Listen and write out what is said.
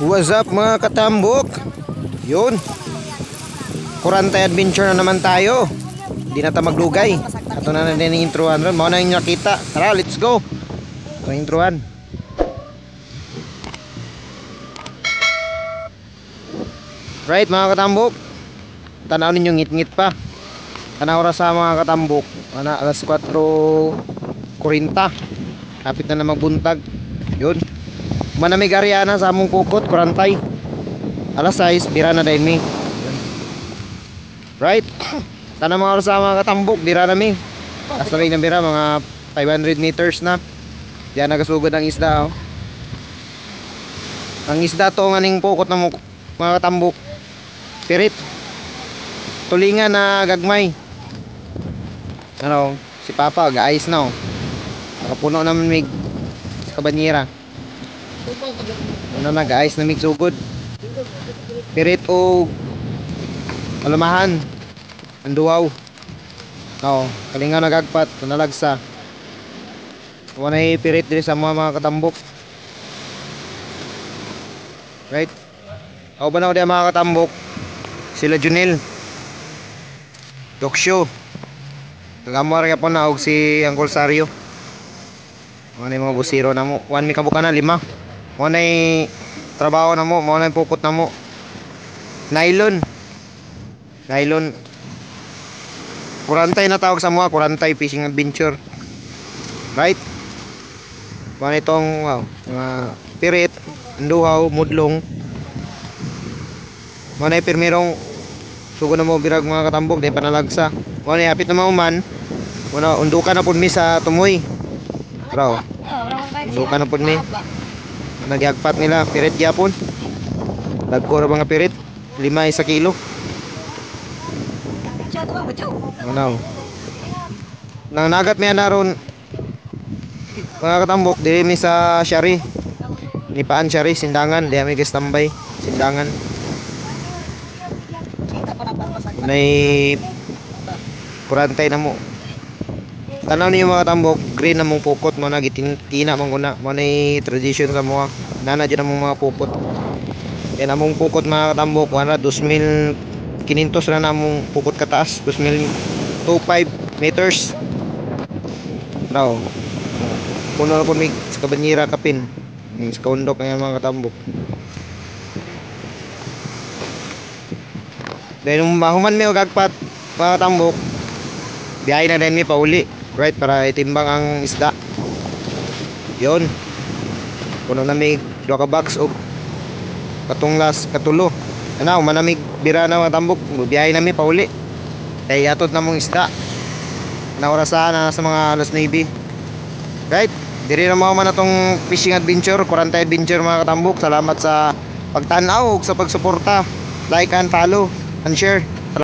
What's up mga katambok? Yun, Kurantay adventure na naman tayo. Hindi na tayo magdugay. Ito na natin yung introan ron. Mao na yung nakita. Tara, let's go. Ito yung introan. Right mga katambok, tanaw ninyo ngit-ngit pa. Tanaw ra sa mga katambok. Alas 4:40. Kapit na magbuntag. Yun, manamig Ariana sa among kukot, Kurantay. Alas 6, bira na dahil mi. Right? Tanang mga oras sa mga katambok, bira na mi. As na bira, mga 500 meters na. Diyan nagasugod ang isda, oh. Ang isda to, nga ning kukot na mga katambok. Pirit. Tulingan na gagmay. Ano, si Papa, ga-ice na, oh. Nakapuno naman mig sa kabanyera. Ano na, ga-ice na mig sugod. Pirit o alamahan ang duwaw. No, kalinga nagagpat nalagsa. Wanay pirit diri sa mga katambok. Right? Ako ba na ko mga katambok? Sila Junel Doksyo kagamor ka po na og si Uncle Sario. Mga busiro na mo. One mi kabuka na 5. Wanay trabaho na mo, wanay pukot na mo. Nylon Kurantay na tawag sa mga Kurantay fishing adventure. Right? Mga itong mga pirit, anduhaw, mudlong. Mga na pirmirong sugo na mo birag mga katambok, di panalagsa. Mga na hapit na mauman. Mga undukan na po mi sa tumoy. Bro, undukan na po mi. Nagyagpat nila, pirit gyapon. Dagko ra mga pirit, 5 sa kilo. Ano? Nang nagat mi naron mga katambok diri mi sa Syari. Nipaan Syari sindangan, di mi gastambay sindangan. Nay Kurantay na mo. Tanaw niyo mga katambok, green na mong pukot mo na gitina man kuna. Mo nay tradition sa mga nana dyan ang mga pupot. Kaya namong pukot mga katambok, 2,500 na namong pukot kataas, 2,025 meters. Raw. Puno na po mig sa kabanyera kapin. Sa kaundok ng mga katambok. Dahil mahuman may gagpat mga katambok, biyahe na din may pauli. Right, para itimbang ang isda. Yun. Puno na may 2 ka box o katunglas katulo. Ano, manamig bira na mga tambok, biyahe na may pauli. Kaya yatot na mong isda. Naurasahan na sa mga alas 9. Right? Diri na mo man atong fishing adventure, Kurantay adventure mga katambok. Salamat sa pagtanaw, sa pagsuporta. Like and follow and share.